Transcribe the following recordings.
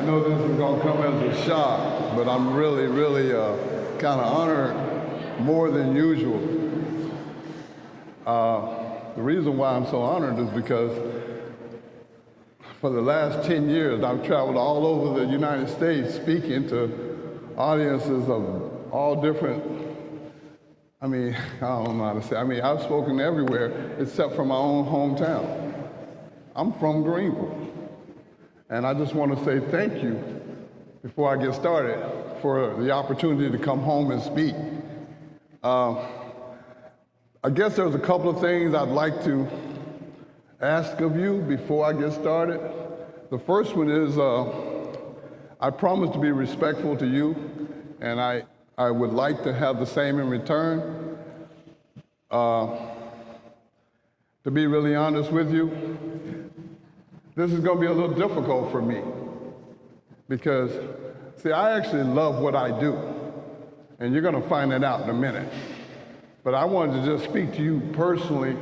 I know this is going to come as a shock, but I'm really kind of honored more than usual. The reason why I'm so honored is because for the last 10 years, I've traveled all over the United States speaking to audiences of all different, I don't know how to say, I've spoken everywhere except for my own hometown. I'm from Greenville. And I just want to say thank you before I get started for the opportunity to come home and speak. I guess there's a couple of things I'd like to ask of you before I get started. The first one is I promise to be respectful to you, and I would like to have the same in return. To be really honest with you, this is going to be a little difficult for me because, see, I actually love what I do, and you're going to find that out in a minute. But I wanted to just speak to you personally,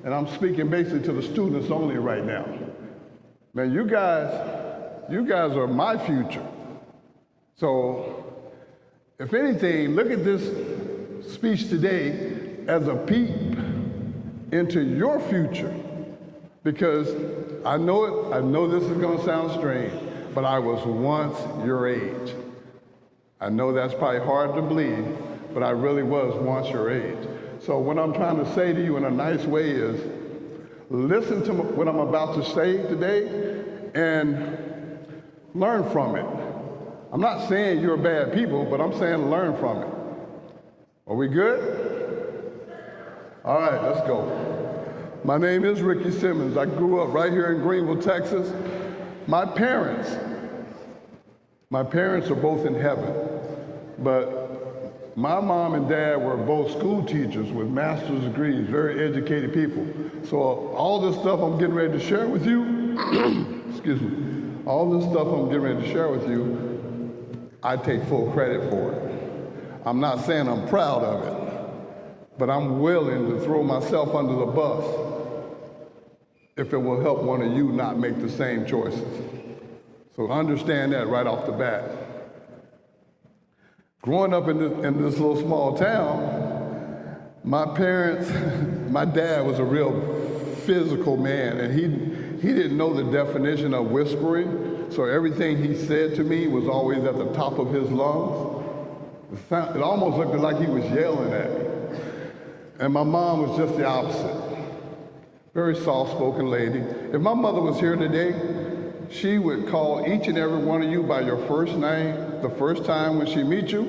and I'm speaking basically to the students only right now. Man, you guys are my future. So, if anything, look at this speech today as a peep into your future. Because I know this is going to sound strange, but I was once your age. I know that's probably hard to believe, but I really was once your age. So what I'm trying to say to you in a nice way is, listen to what I'm about to say today and learn from it. I'm not saying you're bad people, but I'm saying learn from it. Are we good? All right, let's go. My name is Ricky Simmons. I grew up right here in Greenville, Texas. My parents are both in heaven, but my mom and dad were both school teachers with master's degrees, very educated people. So all this stuff I'm getting ready to share with you, excuse me, all this stuff I'm getting ready to share with you, I take full credit for it. I'm not saying I'm proud of it, but I'm willing to throw myself under the bus if it will help one of you not make the same choices. So understand that right off the bat. Growing up in this little small town, my parents, my dad was a real physical man, and he didn't know the definition of whispering, so everything he said to me was always at the top of his lungs. It almost looked like he was yelling at me. And my mom was just the opposite. Very soft-spoken lady. If my mother was here today, she would call each and every one of you by your first name the first time when she meets you,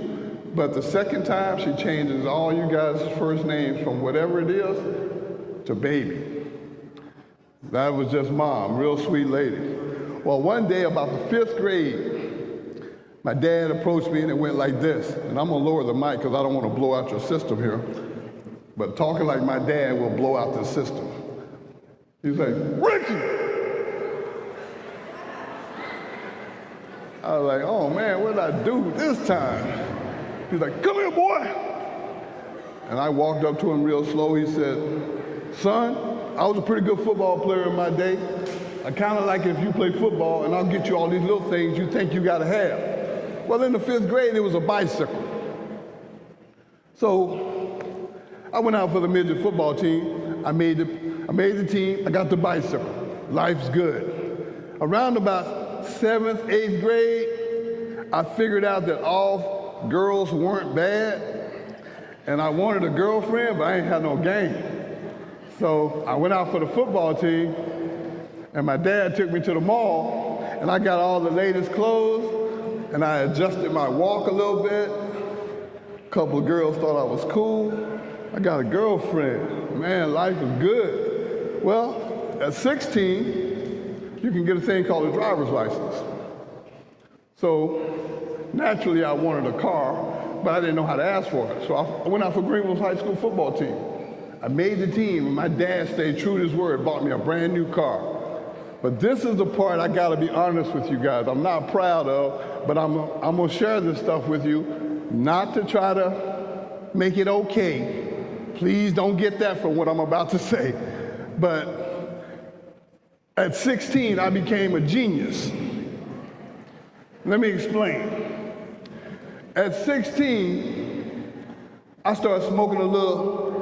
but the second time she changes all you guys' first names from whatever it is to baby. That was just Mom, real sweet lady. Well, one day about the 5th grade, my dad approached me and it went like this, and I'm gonna lower the mic because I don't want to blow out your system here, but talking like my dad will blow out the system. He's like, Ricky! I was like, oh man, what did I do this time? He's like, come here, boy. And I walked up to him real slow. He said, son, I was a pretty good football player in my day. I kind of like if you play football and I'll get you all these little things you think you gotta have. Well, in the 5th grade, it was a bicycle. So I went out for the midget football team. I made the team, I got the bicycle. Life's good. Around about 7th, 8th grade, I figured out that all girls weren't bad, and I wanted a girlfriend, but I ain't had no game. So I went out for the football team, and my dad took me to the mall, and I got all the latest clothes, and I adjusted my walk a little bit. A couple of girls thought I was cool. I got a girlfriend. Man, life is good. Well, at 16, you can get a thing called a driver's license. So naturally, I wanted a car, but I didn't know how to ask for it. So I went out for Greenville's high school football team. I made the team, and my dad stayed true to his word, bought me a brand new car. But this is the part I gotta be honest with you guys. I'm not proud of, but I'm gonna share this stuff with you, not to try to make it okay. Please don't get that from what I'm about to say. But at 16, I became a genius. Let me explain. At 16, I started smoking a little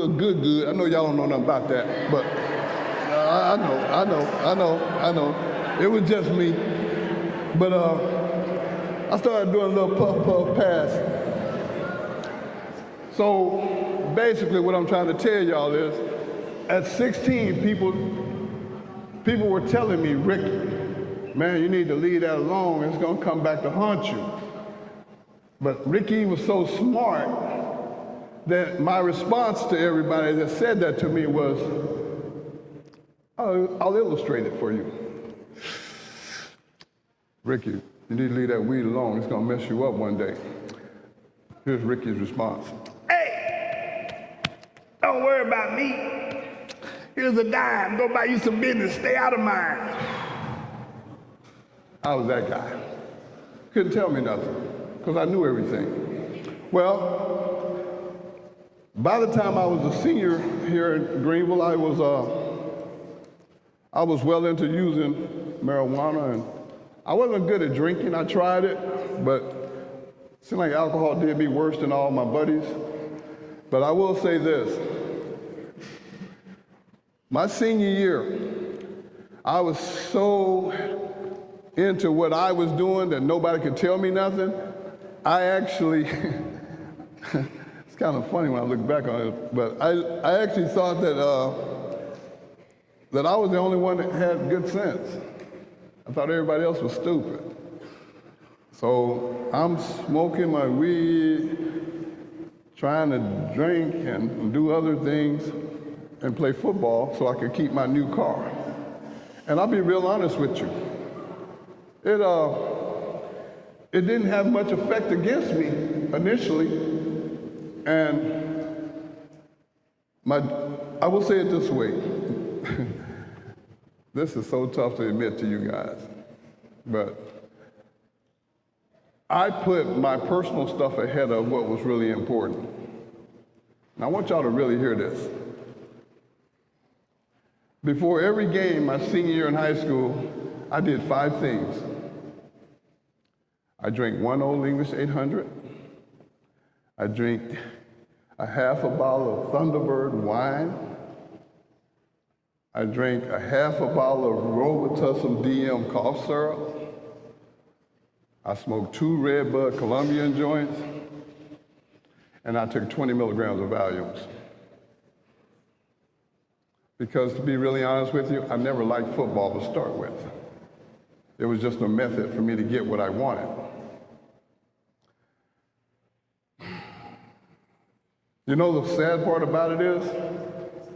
good. I know y'all don't know nothing about that, but I know. It was just me. But I started doing a little puff pass. So basically what I'm trying to tell y'all is, at 16, people were telling me, Ricky, man, you need to leave that alone. It's gonna come back to haunt you. But Ricky was so smart that my response to everybody that said that to me was, I'll illustrate it for you. Ricky, you need to leave that weed alone. It's gonna mess you up one day. Here's Ricky's response. Hey, don't worry about me. Here's a dime. Go buy you some business. Stay out of mine. I was that guy. Couldn't tell me nothing, because I knew everything. Well, by the time I was a senior here in Greenville, I was well into using marijuana, and I wasn't good at drinking. I tried it, but it seemed like alcohol did me worse than all my buddies. But I will say this. My senior year, I was so into what I was doing that nobody could tell me nothing. I actually, it's kind of funny when I look back on it, but I actually thought that I was the only one that had good sense. I thought everybody else was stupid. So I'm smoking my weed, trying to drink and do other things and play football so I could keep my new car. And I'll be real honest with you. It didn't have much effect against me initially. And I will say it this way. This is so tough to admit to you guys, but I put my personal stuff ahead of what was really important. And I want y'all to really hear this. Before every game my senior year in high school, I did 5 things. I drank 1 Old English 800. I drank a half a bottle of Thunderbird wine. I drank a half a bottle of Robitussin DM cough syrup. I smoked 2 Red Bud Colombian joints, and I took 20 milligrams of Valiums. Because to be really honest with you, I never liked football to start with. It was just a method for me to get what I wanted. You know, the sad part about it is,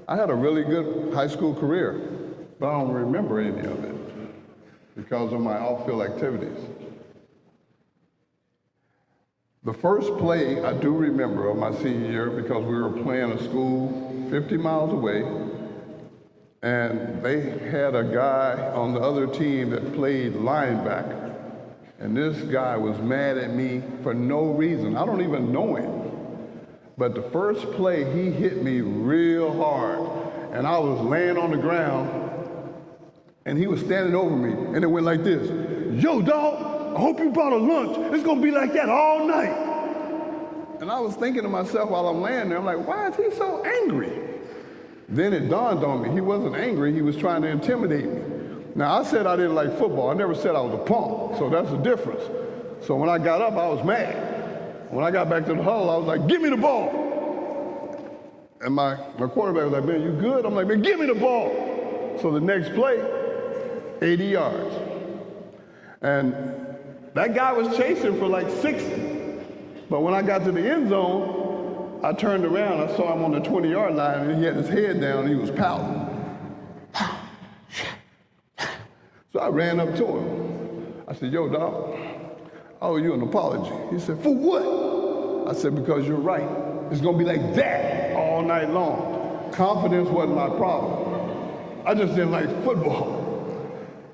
I had a really good high school career, but I don't remember any of it because of my off-field activities. The first play I do remember of my senior year because we were playing a school 50 miles away, and they had a guy on the other team that played linebacker, and this guy was mad at me for no reason. I don't even know him. But the first play, he hit me real hard, and I was laying on the ground, and he was standing over me, and it went like this. Yo, dog, I hope you brought a lunch. It's gonna be like that all night. And I was thinking to myself while I'm laying there, I'm like, why is he so angry? Then it dawned on me, he wasn't angry, he was trying to intimidate me. Now, I said I didn't like football. I never said I was a punk, so that's the difference. So when I got up, I was mad. When I got back to the huddle, I was like, give me the ball. And my quarterback was like, man, you good? I'm like, man, give me the ball. So the next play, 80 yards. And that guy was chasing for like 60. But when I got to the end zone, I turned around, I saw him on the 20-yard line, and he had his head down, and he was pouting. So I ran up to him. I said, yo, dog, I owe you an apology. He said, for what? I said, because you're right. It's gonna be like that all night long. Confidence wasn't my problem. I just didn't like football.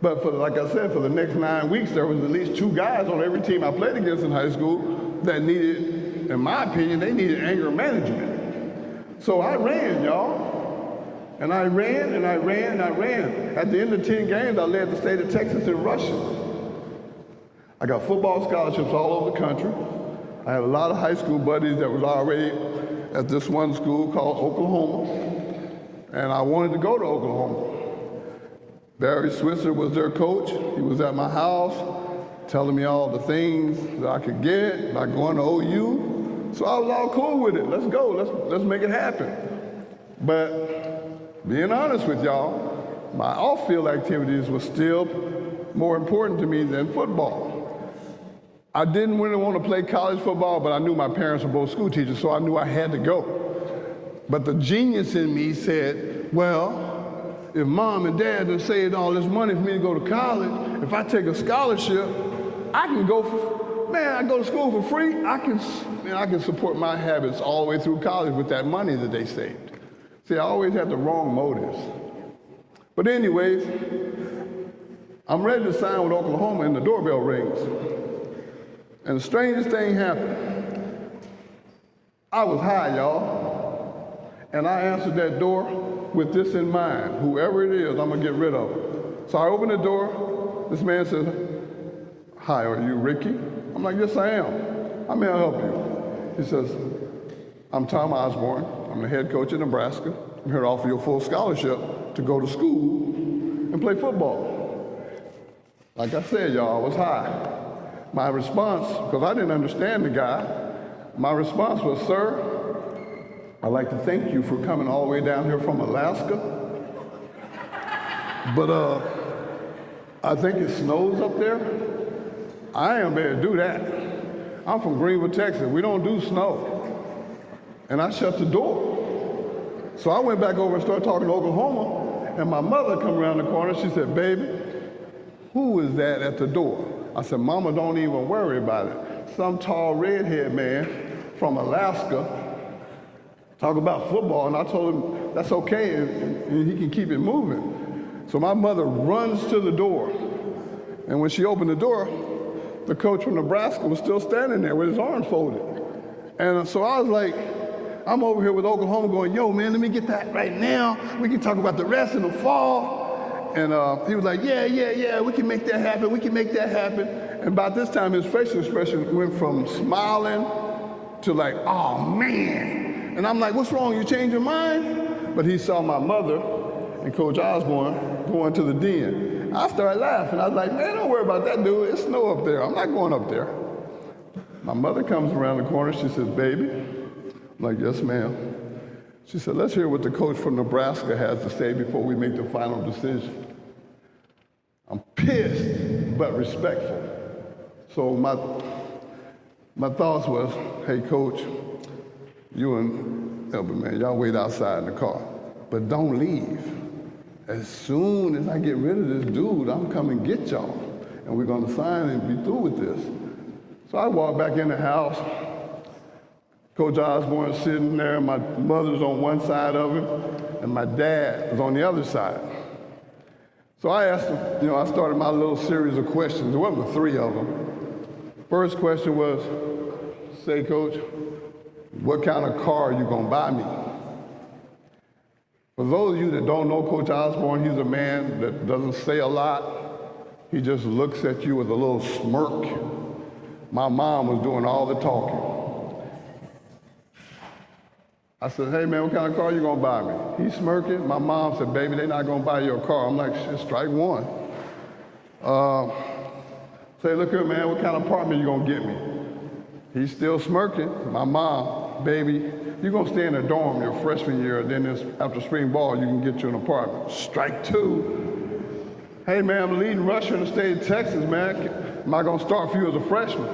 But like I said, for the next 9 weeks, there was at least 2 guys on every team I played against in high school that needed, in my opinion, they needed anger management. So I ran, y'all. And I ran, and I ran, and I ran. At the end of 10 games, I led the state of Texas in rushing. I got football scholarships all over the country. I had a lot of high school buddies that was already at this one school called Oklahoma. And I wanted to go to Oklahoma. Barry Switzer was their coach. He was at my house telling me all the things that I could get by going to OU. So I was all cool with it. Let's go. Let's make it happen. But being honest with y'all, my off-field activities were still more important to me than football. I didn't really want to play college football, but I knew my parents were both school teachers, so I knew I had to go. But the genius in me said, well, if mom and dad have saved all this money for me to go to college, if I take a scholarship, I can go I go to school for free. I can support my habits all the way through college with that money that they saved. See, I always had the wrong motives. But anyways, I'm ready to sign with Oklahoma and the doorbell rings. And the strangest thing happened. I was high, y'all. And I answered that door with this in mind. Whoever it is, I'm gonna get rid of it. So I opened the door. This man says, hi, are you Ricky? I'm like, yes, I am. How may I help you? He says, I'm Tom Osborne. I'm the head coach in Nebraska. I'm here to offer you a full scholarship to go to school and play football. Like I said, y'all, I was high. My response, because I didn't understand the guy, my response was, sir, I'd like to thank you for coming all the way down here from Alaska. But I think it snows up there. I ain't able to do that. I'm from Greenville, Texas. We don't do snow. And I shut the door. So I went back over and started talking to Oklahoma, and my mother come around the corner. She said, baby, who is that at the door? I said, Mama, don't even worry about it. Some tall redhead man from Alaska talk about football, and I told him that's okay, and he can keep it moving. So my mother runs to the door, and when she opened the door, the coach from Nebraska was still standing there with his arms folded. And so I was like, I'm over here with Oklahoma going, yo, man, let me get that right now. We can talk about the rest in the fall. And he was like, yeah, we can make that happen. We can make that happen. And by this time, his facial expression went from smiling to like, oh, man. And I'm like, what's wrong? You changed your mind? But he saw my mother and Coach Osborne going to the den. I started laughing. I was like, man, don't worry about that, dude. It's snow up there. I'm not going up there. My mother comes around the corner. She says, baby. I'm like, yes, ma'am. She said, let's hear what the coach from Nebraska has to say before we make the final decision. I'm pissed, but respectful. So my thoughts was, hey, coach, you and Elby, man, y'all wait outside in the car, but don't leave. As soon as I get rid of this dude, I'm coming get y'all, and we're gonna sign and be through with this. So I walked back in the house. Coach Osborne sitting there, my mother's on one side of him, and my dad was on the other side. So I asked him, I started my little series of questions. There wasn't three of them. First question was, say, Coach, what kind of car are you gonna buy me? For those of you that don't know Coach Osborne, he's a man that doesn't say a lot. He just looks at you with a little smirk. My mom was doing all the talking. I said, hey man, what kind of car you gonna buy me? He's smirking. My mom said, baby, they're not gonna buy you a car. I'm like, shit, strike one. Say, look here, man, what kind of apartment you gonna get me? He's still smirking. My mom, baby, you're gonna stay in a dorm your freshman year, then after spring ball, you can get you an apartment. Strike two. Hey man, I'm leading rusher in the state of Texas, man. Am I gonna start for you as a freshman?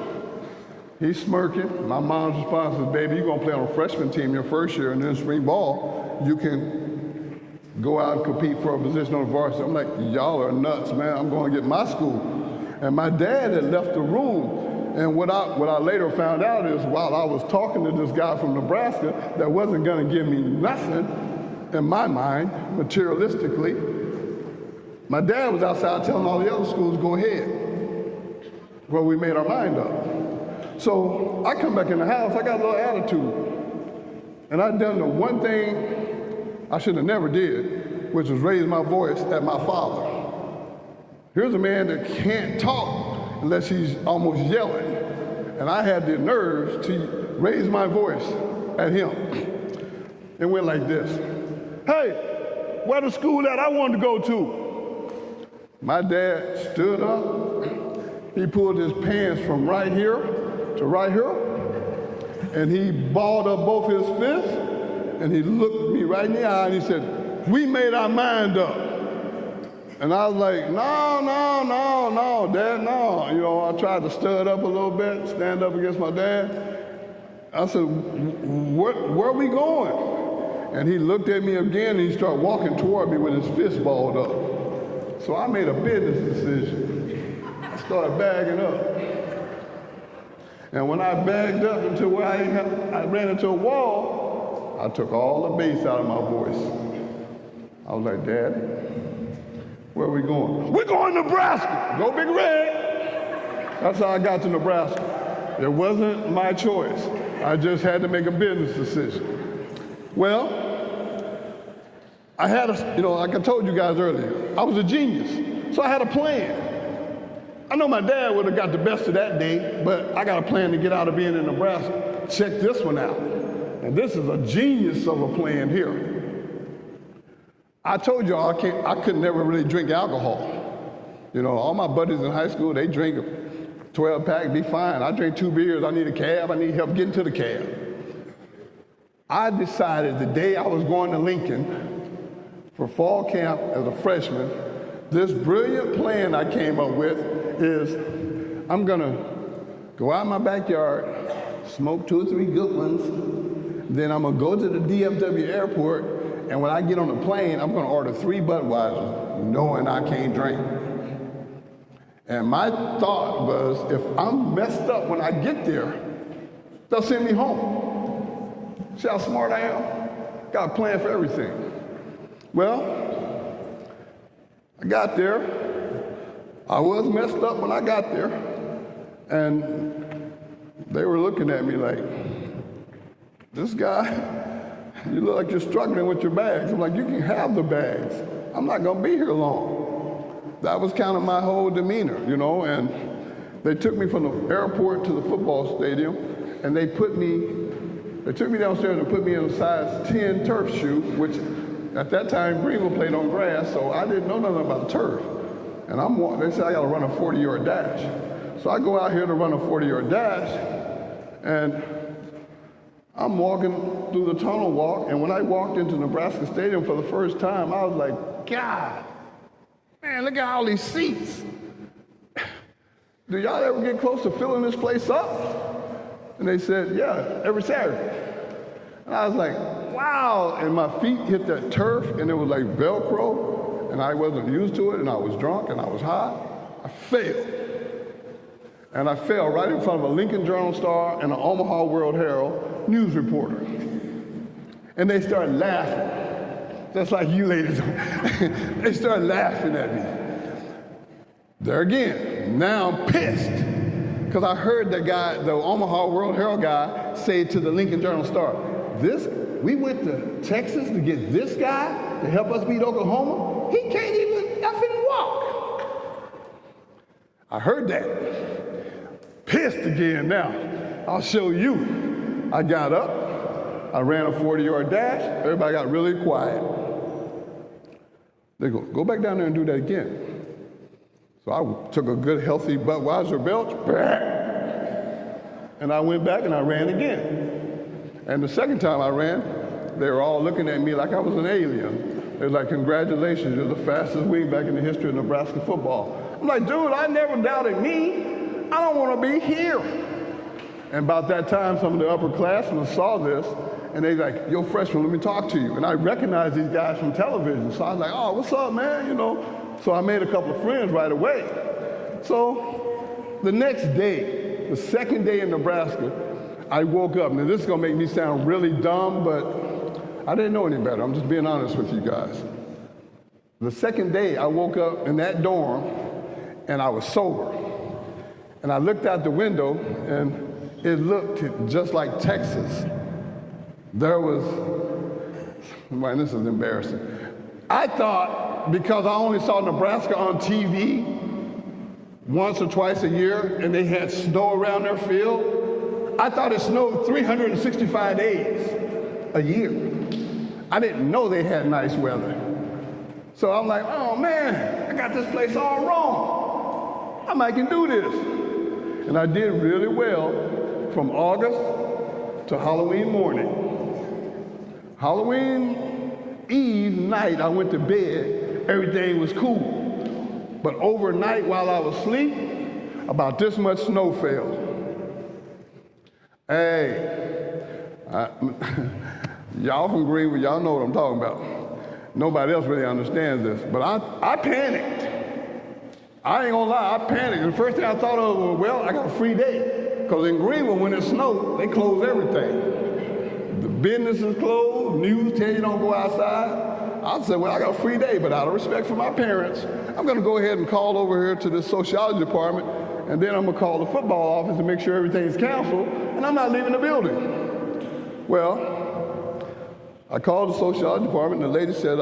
He's smirking. My mom's response is, baby, you're gonna play on a freshman team your first year, and then spring ball, you can go out and compete for a position on the varsity. I'm like, y'all are nuts, man. I'm gonna get my school. And my dad had left the room. And what I later found out is while I was talking to this guy from Nebraska that wasn't gonna give me nothing, in my mind, materialistically, my dad was outside telling all the other schools, go ahead. Well, we made our mind up. So I come back in the house, I got a little attitude. And I'd done the one thing I should have never did, which was raise my voice at my father. Here's a man that can't talk unless he's almost yelling. And I had the nerves to raise my voice at him. It went like this. Hey, where the school that I wanted to go to? My dad stood up. He pulled his pants from right here to right here. And he balled up both his fists. And he looked me right in the eye and he said, we made our mind up. And I was like, no, Dad, no. I tried to stir it up a little bit, stand up against my dad. I said, where are we going? And he looked at me again and he started walking toward me with his fist balled up. So I made a business decision. I started bagging up. And when I bagged up until where I ran into a wall, I took all the bass out of my voice. I was like, Dad, where are we going? We're going to Nebraska. Go Big Red. That's how I got to Nebraska. It wasn't my choice. I just had to make a business decision. Well, I had like I told you guys earlier, I was a genius. So I had a plan. I know my dad would have got the best of that day, but I got a plan to get out of being in Nebraska. Check this one out. And this is a genius of a plan here. I told y'all I could never really drink alcohol. All my buddies in high school, they drink a 12-pack, be fine. I drink 2 beers, I need a cab, I need help getting to the cab. I decided the day I was going to Lincoln for fall camp as a freshman, this brilliant plan I came up with is I'm gonna go out in my backyard, smoke 2 or 3 good ones, then I'm gonna go to the DFW airport, and when I get on the plane, I'm gonna order 3 Budweisers, knowing I can't drink. And my thought was, if I'm messed up when I get there, they'll send me home. See how smart I am? Got a plan for everything. Well, I got there. I was messed up when I got there. And they were looking at me like, this guy, you look like you're struggling with your bags. I'm like, you can have the bags. I'm not gonna be here long. That was kind of my whole demeanor, you know, and they took me from the airport to the football stadium, and they took me downstairs and put me in a size 10 turf shoe, which at that time Greenville played on grass, so I didn't know nothing about turf. And they said I gotta run a 40-yard dash. So I go out here to run a 40-yard dash, and I'm walking through the tunnel walk, and when I walked into Nebraska Stadium for the first time, I was like, God, man, look at all these seats. Do y'all ever get close to filling this place up? And they said, yeah, every Saturday. And I was like, wow, and my feet hit that turf, and it was like Velcro, and I wasn't used to it, and I was drunk, and I was high. I failed. And I fell right in front of a Lincoln Journal-Star and an Omaha World Herald news reporter. And they started laughing, just like you ladies. They started laughing at me. There again, now I'm pissed, because I heard the guy, the Omaha World Herald guy, say to the Lincoln Journal-Star, we went to Texas to get this guy to help us beat Oklahoma? He can't even effing walk. I heard that. Pissed again now. I'll show you. I got up, I ran a 40-yard dash, everybody got really quiet. They go back down there and do that again. So I took a good, healthy Budweiser belch, and I went back and I ran again. And the second time I ran, they were all looking at me like I was an alien. They were like, congratulations, you're the fastest wingback in the history of Nebraska football. I'm like, dude, I never doubted me. I don't want to be here. And about that time, some of the upperclassmen saw this, and they like, yo, freshman, let me talk to you. And I recognized these guys from television. So I was like, oh, what's up, man? You know. So I made a couple of friends right away. So the next day, the second day in Nebraska, I woke up. Now, this is going to make me sound really dumb, but I didn't know any better. I'm just being honest with you guys. The second day, I woke up in that dorm, and I was sober. And I looked out the window, and it looked just like Texas. There was, man, this is embarrassing. I thought, because I only saw Nebraska on TV once or twice a year, and they had snow around their field, I thought it snowed 365 days a year. I didn't know they had nice weather. So I'm like, oh man, I got this place all wrong. I might can do this. And I did really well from August to Halloween morning. Halloween Eve night, I went to bed, everything was cool. But overnight while I was asleep, about this much snow fell. Hey, y'all from Greenville, y'all know what I'm talking about. Nobody else really understands this, but I panicked. I ain't gonna lie, I panicked. The first thing I thought of was, well, I got a free day. Because in Greenville, when it snowed, they close everything. The business is closed, news tell you don't go outside. I said, well, I got a free day, but out of respect for my parents, I'm gonna go ahead and call over here to the sociology department, and then I'm gonna call the football office and make sure everything's canceled, and I'm not leaving the building. Well, I called the sociology department, and the lady said,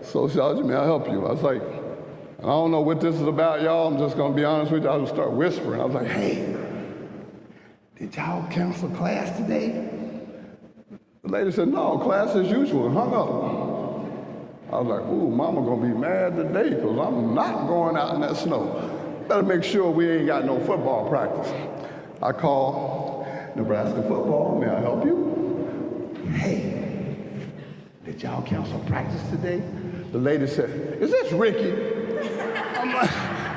sociology, may I help you? I was like, I don't know what this is about, y'all. I'm just going to be honest with you. I just start whispering. I was like, hey, did y'all cancel class today? The lady said, no, class as usual, and hung up. I was like, ooh, mama going to be mad today because I'm not going out in that snow. Better make sure we ain't got no football practice. I called Nebraska football. May I help you? Hey, did y'all cancel practice today? The lady said, is this Ricky?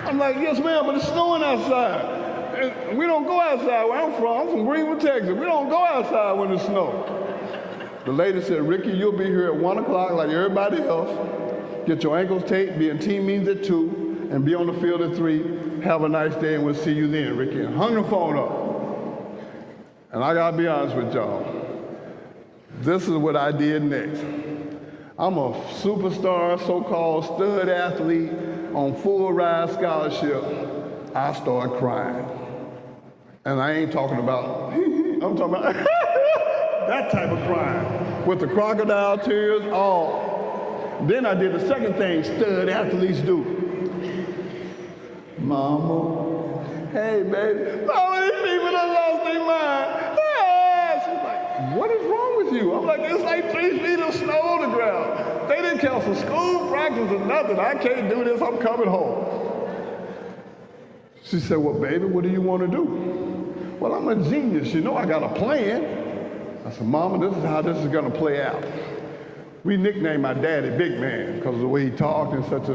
I'm like, yes, ma'am, but it's snowing outside. And we don't go outside where I'm from. I'm from Greenville, Texas. We don't go outside when it's snow. The lady said, Ricky, you'll be here at 1 o'clock like everybody else. Get your ankles taped, be in team meetings at 2, and be on the field at 3. Have a nice day, and we'll see you then, Ricky. And hung the phone up. And I gotta be honest with y'all. This is what I did next. I'm a superstar, so-called stud athlete on full ride scholarship. I started crying. And I ain't talking about, I'm talking about that type of crying. With the crocodile tears, all. Then I did the second thing stud athletes do. Mama, hey baby, so many people done lost their mind. She's like, what is wrong with you? I'm like, it's like 3 feet of snow on the ground. They didn't cancel school, practice, or nothing. I can't do this, I'm coming home. She said, well, baby, what do you want to do? Well, I'm a genius. You know I got a plan. I said, Mama, this is how this is going to play out. We nicknamed my daddy Big Man because of the way he talked and such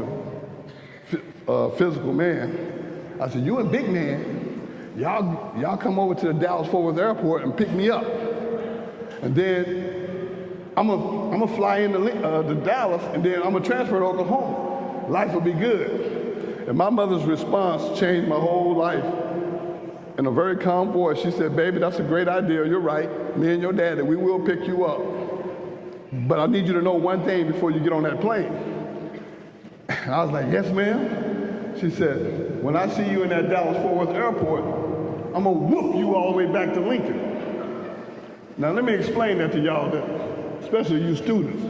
a physical man. I said, you and Big Man, y'all come over to the Dallas-Fort Worth Airport and pick me up. And then I'm gonna fly into Dallas, and then I'm gonna transfer to Oklahoma. Life will be good. And my mother's response changed my whole life. In a very calm voice, she said, baby, that's a great idea. You're right. Me and your daddy, we will pick you up. But I need you to know one thing before you get on that plane. And I was like, yes, ma'am. She said, when I see you in that Dallas-Fort Worth Airport, I'm gonna whoop you all the way back to Lincoln. Now let me explain that to y'all, especially you students.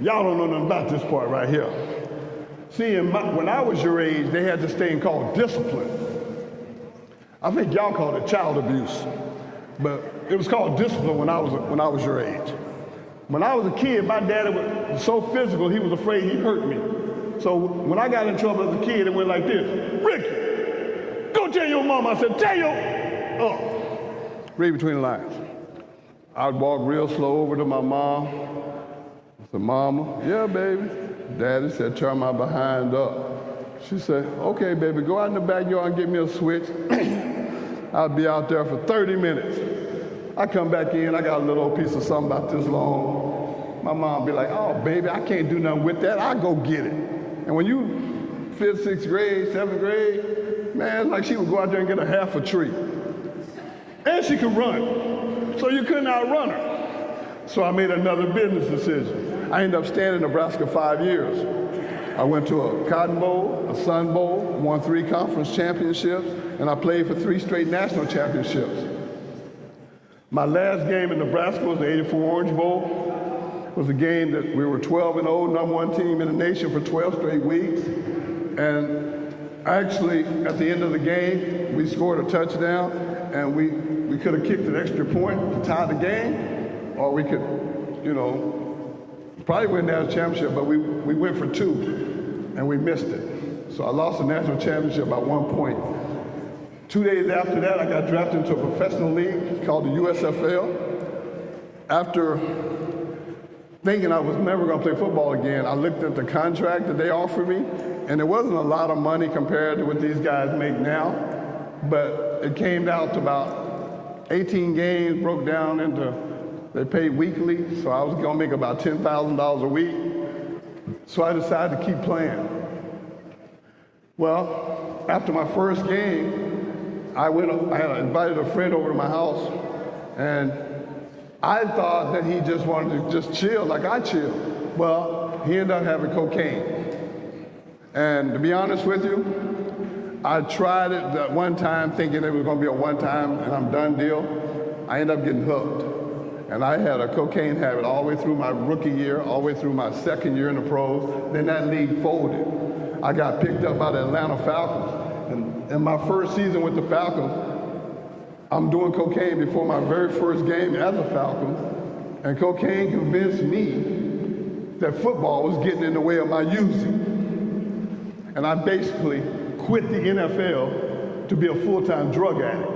Y'all don't know nothing about this part right here. See, when I was your age, they had this thing called discipline. I think y'all called it child abuse, but it was called discipline when I was your age. When I was a kid, my daddy was so physical, he was afraid he'd hurt me. So when I got in trouble as a kid, it went like this. Ricky, go tell your mama. I said, tell your, read between the lines. I'd walk real slow over to my mom. I said, Mama, yeah, baby. Daddy said, turn my behind up. She said, okay, baby, go out in the backyard and get me a switch. I'll be out there for 30 minutes. I come back in, I got a little old piece of something about this long. My mom be like, oh, baby, I can't do nothing with that. I'll go get it. And when you 5th, 6th grade, 7th grade, man, like she would go out there and get a half a tree. And she could run, so you couldn't outrun her. So I made another business decision. I ended up staying in Nebraska 5 years. I went to a Cotton Bowl, a Sun Bowl, won 3 conference championships, and I played for 3 straight national championships. My last game in Nebraska was the '84 Orange Bowl. It was a game that we were 12-0, #1 team in the nation for 12 straight weeks. And actually, at the end of the game, we scored a touchdown, and we could have kicked an extra point to tie the game, or we could, probably win the national championship, but we went for 2, and we missed it. So I lost the national championship by 1 point. 2 days after that, I got drafted into a professional league called the USFL. After thinking I was never going to play football again, I looked at the contract that they offered me, and it wasn't a lot of money compared to what these guys make now, but it came out to about 18 games, broke down into, they paid weekly, so I was going to make about $10,000 a week. So I decided to keep playing. Well, after my first game, I had invited a friend over to my house, and I thought that he just wanted to just chill like I chill. Well, he ended up having cocaine. And to be honest with you, I tried it that one time thinking it was going to be a one-time and I'm done deal. I ended up getting hooked. And I had a cocaine habit all the way through my rookie year, all the way through my second year in the pros. Then that league folded. I got picked up by the Atlanta Falcons. And in my first season with the Falcons, I'm doing cocaine before my very first game as a Falcon. And cocaine convinced me that football was getting in the way of my using. And I basically quit the NFL to be a full-time drug addict.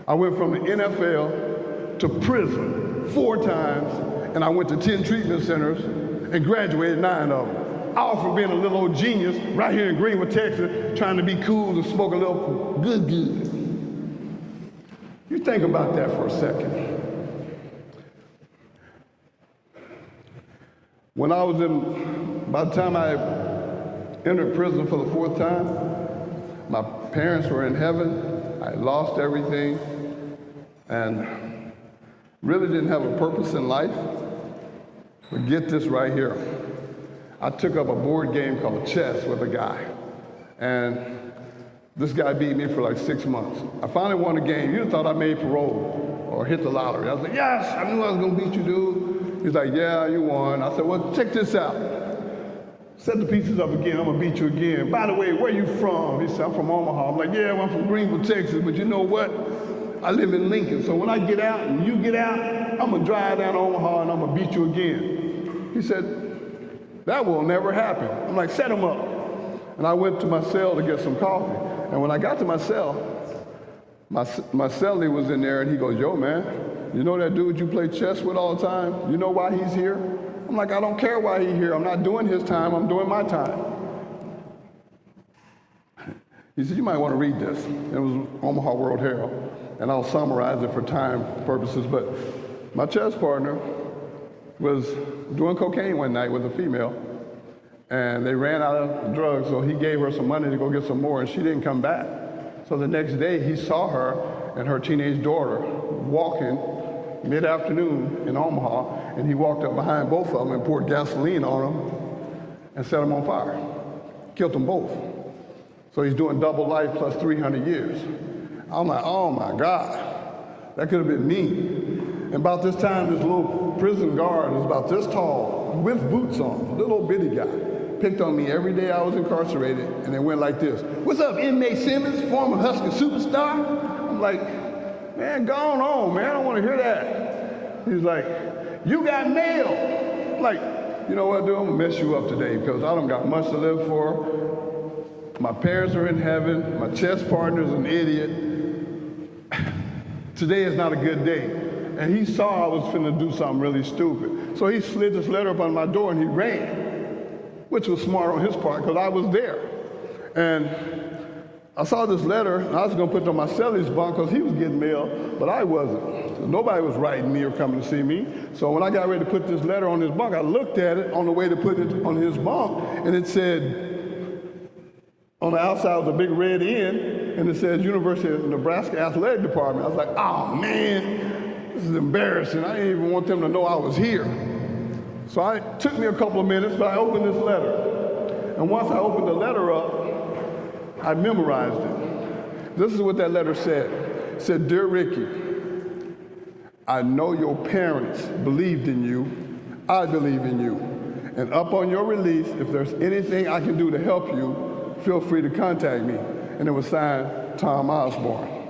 I went from the NFL to prison 4 times, and I went to 10 treatment centers and graduated 9 of them. All for being a little old genius right here in Greenville, Texas, trying to be cool and smoke a little good. You think about that for a second. When I was by the time I entered prison for the 4th time, my parents were in heaven. I lost everything and really didn't have a purpose in life. But get this right here. I took up a board game called chess with a guy. And This guy beat me for like 6 months. I finally won the game. You'd thought I made parole or hit the lottery. I was like, yes, I knew I was gonna beat you, dude. He's like, yeah, you won. I said, well, check this out. Set the pieces up again, I'm gonna beat you again. By the way, where you from? He said, I'm from Omaha. I'm like, yeah, well, I'm from Greenville, Texas, but you know what? I live in Lincoln, so when I get out and you get out, I'm gonna drive down to Omaha and I'm gonna beat you again. He said, that will never happen. I'm like, set him up. And I went to my cell to get some coffee. And when I got to my cell, my cellie was in there and he goes, yo, man, you know that dude you play chess with all the time? You know why he's here? I'm like, I don't care why he's here. I'm not doing his time, I'm doing my time. He said, you might want to read this. It was Omaha World Herald. And I'll summarize it for time purposes, but my chess partner was doing cocaine one night with a female, and they ran out of drugs, so he gave her some money to go get some more, and she didn't come back. So the next day, he saw her and her teenage daughter walking mid-afternoon in Omaha, and he walked up behind both of them and poured gasoline on them and set them on fire. Killed them both. So he's doing double life plus 300 years. I'm like, oh my God, that could have been me. And about this time, this little prison guard is about this tall, with boots on, little bitty guy, picked on me every day I was incarcerated, and it went like this. What's up, inmate Simmons, former Husker superstar? I'm like, man, go on, man, I don't want to hear that. He's like, you got mail. I'm like, you know what, dude, I'm gonna mess you up today because I don't got much to live for. My parents are in heaven, my chess partner's an idiot. Today is not a good day. And he saw I was finna do something really stupid. So he slid this letter up on my door and he ran, which was smart on his part because I was there. And I saw this letter and I was gonna put it on my cellie's bunk because he was getting mail, but I wasn't. So nobody was writing me or coming to see me. So when I got ready to put this letter on his bunk, I looked at it on the way to put it on his bunk, and it said, on the outside was a big red N, and it says University of Nebraska Athletic Department. I was like, oh man, this is embarrassing. I didn't even want them to know I was here. So it took me a couple of minutes, but I opened this letter. And once I opened the letter up, I memorized it. This is what that letter said. It said, Dear Ricky, I know your parents believed in you. I believe in you. And upon your release, if there's anything I can do to help you, feel free to contact me. And it was signed Tom Osborne.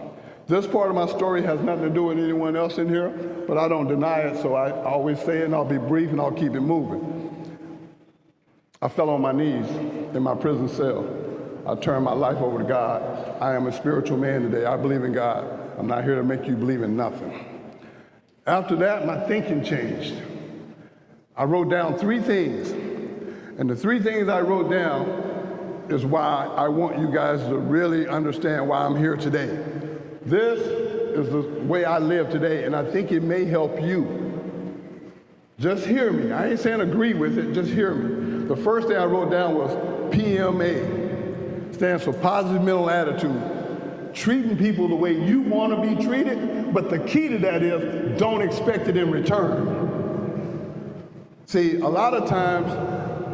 This part of my story has nothing to do with anyone else in here, but I don't deny it, so I always say it, and I'll be brief, and I'll keep it moving. I fell on my knees in my prison cell. I turned my life over to God. I am a spiritual man today. I believe in God. I'm not here to make you believe in nothing. After that, my thinking changed. I wrote down 3 things, and the 3 things I wrote down is why I want you guys to really understand why I'm here today. This is the way I live today, and I think it may help you. Just hear me. I ain't saying agree with it, just hear me. The first thing I wrote down was PMA. Stands for positive mental attitude. Treating people the way you want to be treated, but the key to that is don't expect it in return. See, a lot of times,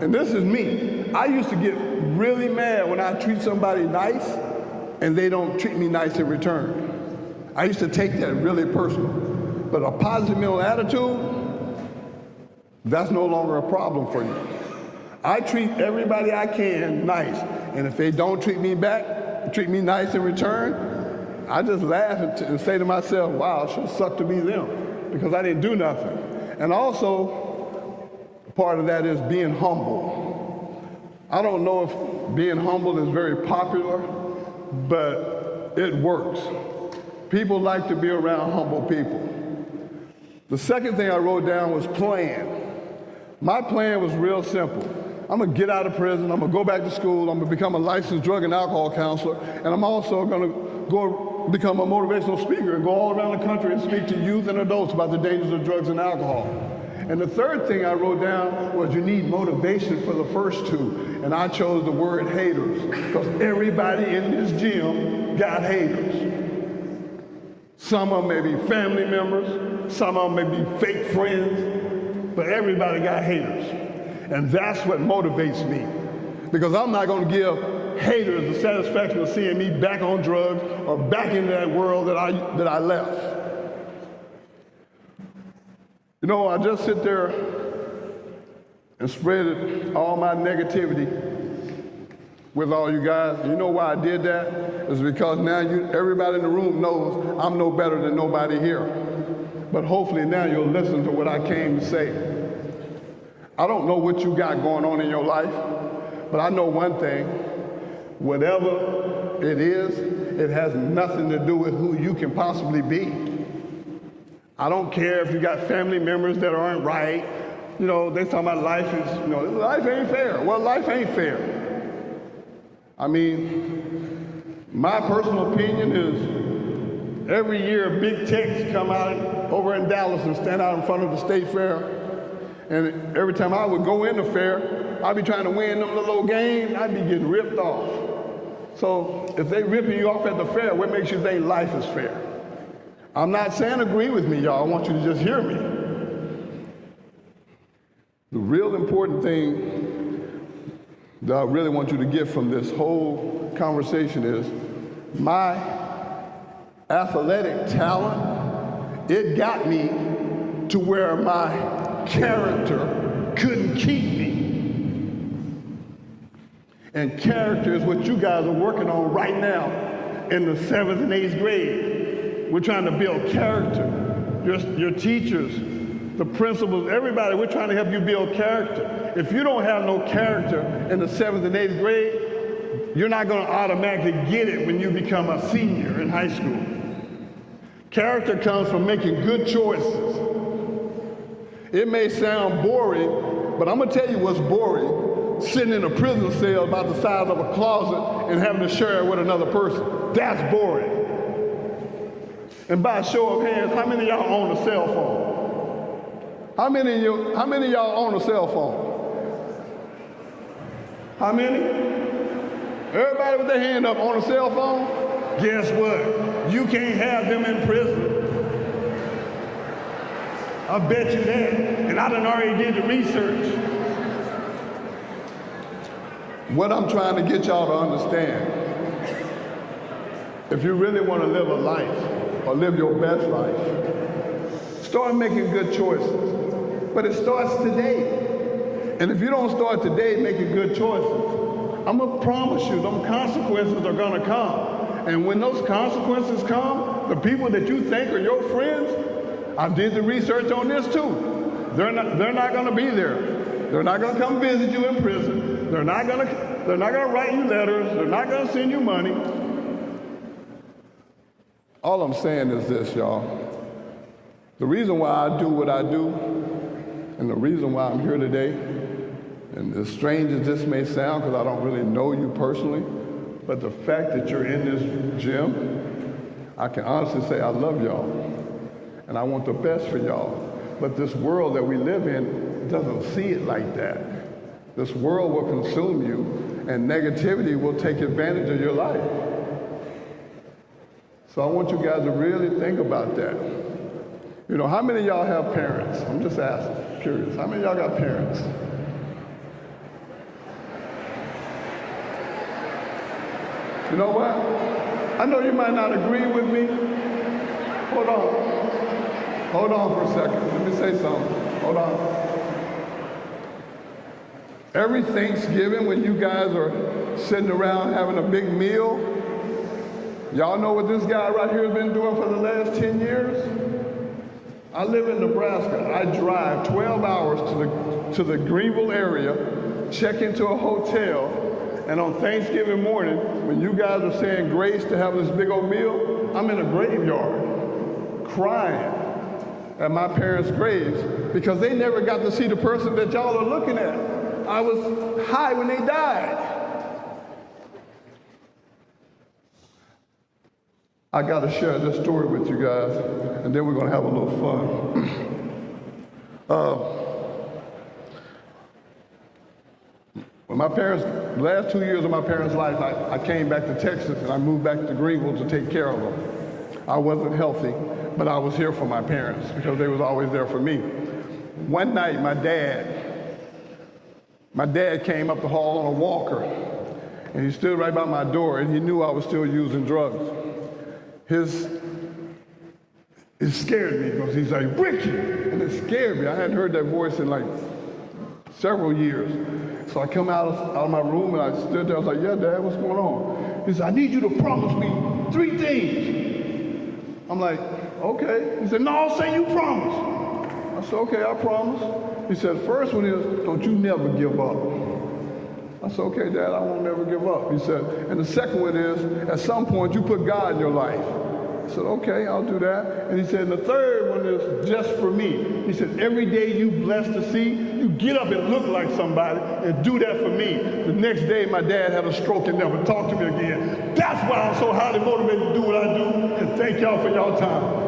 and this is me, I used to get really mad when I treat somebody nice and they don't treat me nice in return. I used to take that really personal. But a positive mental attitude, that's no longer a problem for you. I treat everybody I can nice, and if they don't treat me back, treat me nice in return, I just laugh and say to myself, wow, it should suck to be them, because I didn't do nothing. And also, part of that is being humble. I don't know if being humble is very popular, but it works. People like to be around humble people. The second thing I wrote down was plan. My plan was real simple. I'm gonna get out of prison, I'm gonna go back to school, I'm gonna become a licensed drug and alcohol counselor, and I'm also gonna go become a motivational speaker and go all around the country and speak to youth and adults about the dangers of drugs and alcohol. And the third thing I wrote down was you need motivation for the first 2. And I chose the word haters, because everybody in this gym got haters. Some of them may be family members, some of them may be fake friends, but everybody got haters. And that's what motivates me, because I'm not going to give haters the satisfaction of seeing me back on drugs or back into that world that I left. You know, I just sit there and spread all my negativity with all you guys. You know why I did that? It's because now everybody in the room knows I'm no better than nobody here. But hopefully now you'll listen to what I came to say. I don't know what you got going on in your life, but I know one thing. Whatever it is, it has nothing to do with who you can possibly be. I don't care if you got family members that aren't right. You know, they talk about life life ain't fair. Well, life ain't fair. I mean, my personal opinion is every year big techs come out over in Dallas and stand out in front of the state fair. And every time I would go in the fair, I'd be trying to win them little games, I'd be getting ripped off. So if they ripping you off at the fair, what makes you think life is fair? I'm not saying agree with me, y'all. I want you to just hear me. The real important thing that I really want you to get from this whole conversation is my athletic talent, it got me to where my character couldn't keep me. And character is what you guys are working on right now in the 7th and 8th grade. We're trying to build character. Your teachers, the principals, everybody, we're trying to help you build character. If you don't have no character in the 7th and 8th grade, you're not going to automatically get it when you become a senior in high school. Character comes from making good choices. It may sound boring, but I'm going to tell you what's boring. Sitting in a prison cell about the size of a closet and having to share it with another person. That's boring. And by a show of hands, how many of y'all own a cell phone? How many of y'all own a cell phone? How many? Everybody with their hand up on a cell phone? Guess what? You can't have them in prison. I bet you that. And I done already did the research. What I'm trying to get y'all to understand, if you really want to live a life or live your best life, start making good choices. But it starts today. And if you don't start today making good choices, I'm going to promise you, them consequences are going to come. And when those consequences come, the people that you think are your friends, I did the research on this too. They're not going to be there. They're not going to come visit you in prison. They're not going to write you letters. They're not going to send you money. All I'm saying is this, y'all. The reason why I do what I do, and the reason why I'm here today, and as strange as this may sound, because I don't really know you personally, but the fact that you're in this gym, I can honestly say I love y'all. And I want the best for y'all. But this world that we live in doesn't see it like that. This world will consume you, and negativity will take advantage of your life. So I want you guys to really think about that. You know, how many of y'all have parents? I'm just asking, curious. How many of y'all got parents? You know what? I know you might not agree with me. Hold on for a second. Let me say something. Hold on. Every Thanksgiving when you guys are sitting around having a big meal, y'all know what this guy right here has been doing for the last 10 years? I live in Nebraska. I drive 12 hours to the Greenville area, check into a hotel, and on Thanksgiving morning, when you guys are saying grace to have this big old meal, I'm in a graveyard crying at my parents' graves because they never got to see the person that y'all are looking at. I was high when they died. I got to share this story with you guys, and then we're going to have a little fun. When my parents, the last 2 years of my parents' life, I came back to Texas and I moved back to Greenville to take care of them. I wasn't healthy, but I was here for my parents because they was always there for me. One night, my dad came up the hall on a walker, And he stood right by my door, and he knew I was still using drugs. It scared me because he's like, Ricky! And it scared me. I hadn't heard that voice in like several years. So I come out of my room and I stood there. I was like, yeah, Dad, what's going on? He said, I need you to promise me 3 things. I'm like, okay. He said, no, say you promise. I said, okay, I promise. He said, the first one is, don't you never give up. I said, okay, Dad, I won't never give up. He said, and the second one is, at some point, you put God in your life. I said, okay, I'll do that. And he said, and the third one is just for me. He said, every day you blessed to see, you get up and look like somebody and do that for me. The next day, my dad had a stroke and never talked to me again. That's why I'm so highly motivated to do what I do. And thank y'all for y'all time.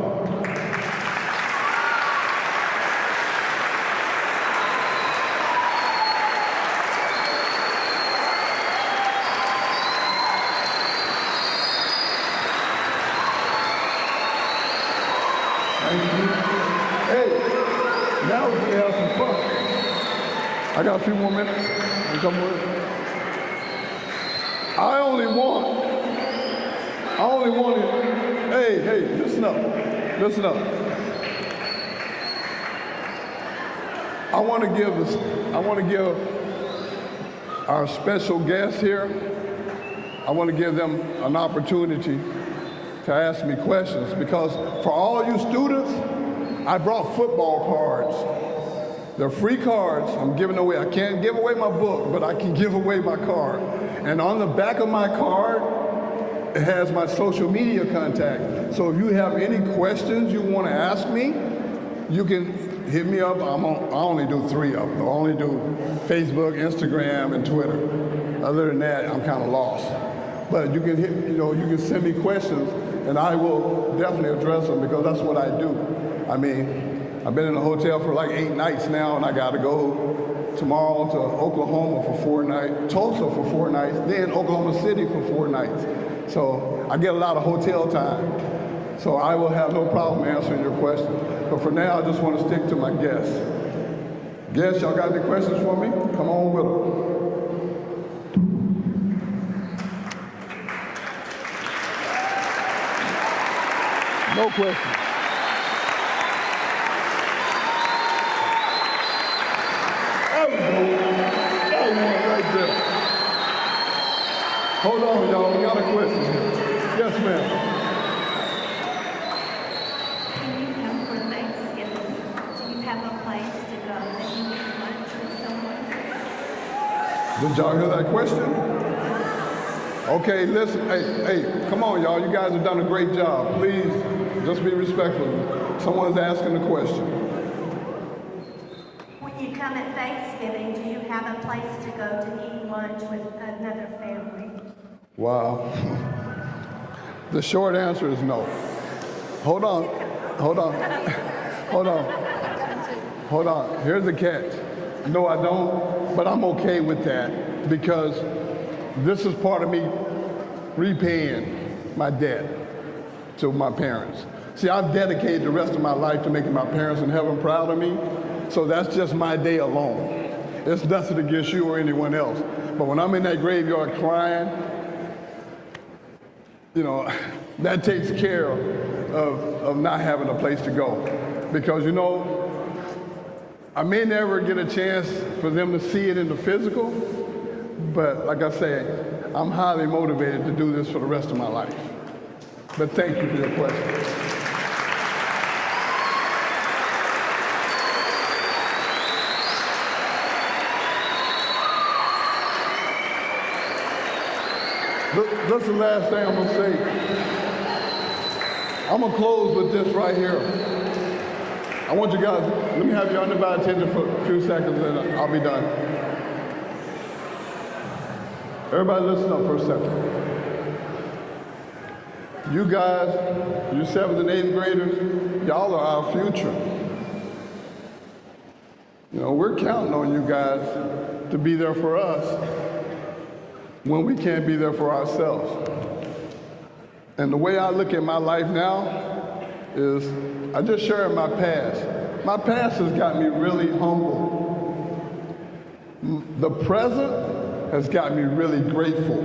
I got a few more minutes. I only want it. Hey, listen up. I want to give our special guests here, I want to give them an opportunity to ask me questions, because for all you students, I brought football cards. They're free cards I'm giving away. I can't give away my book, but I can give away my card. And on the back of my card, it has my social media contact. So if you have any questions you want to ask me, you can hit me up. I only do 3 of them. I only do Facebook, Instagram, and Twitter. Other than that, I'm kind of lost. But you can you can send me questions, and I will definitely address them, because that's what I do. I mean, I've been in a hotel for like 8 nights now, and I got to go tomorrow to Oklahoma for 4 nights, Tulsa for 4 nights, then Oklahoma City for 4 nights. So I get a lot of hotel time. So I will have no problem answering your question. But for now, I just want to stick to my guests. Guests, y'all got any questions for me? Come on with them. No questions. Hold on, y'all. We got a question. Yes, ma'am. When you come for Thanksgiving, do you have a place to go that you eat lunch with someone? Did y'all hear that question? Okay, listen. Hey, come on, y'all. You guys have done a great job. Please, just be respectful. Someone's asking a question. When you come at Thanksgiving, do you have a place to go to eat lunch with another family? Wow. The short answer is no. Hold on. Here's the catch. No, I don't, but I'm okay with that, because this is part of me repaying my debt to my parents. See, I've dedicated the rest of my life to making my parents in heaven proud of me, so that's just my day alone. It's nothing against you or anyone else. But when I'm in that graveyard crying, that takes care of not having a place to go. Because, I may never get a chance for them to see it in the physical, but like I said, I'm highly motivated to do this for the rest of my life. But thank you for your question. That's the last thing I'm going to say. I'm going to close with this right here. I want you guys, let me have your undivided attention for a few seconds, and I'll be done. Everybody listen up for a second. You guys, you 7th and 8th graders, y'all are our future. We're counting on you guys to be there for us when we can't be there for ourselves. And the way I look at my life now is, I just shared my past. My past has got me really humble. The present has got me really grateful.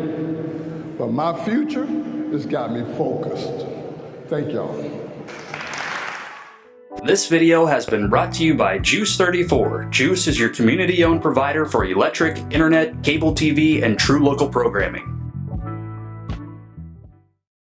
But my future has got me focused. Thank y'all. This video has been brought to you by Juice 34. Juice is your community-owned provider for electric, internet, cable TV, and true local programming.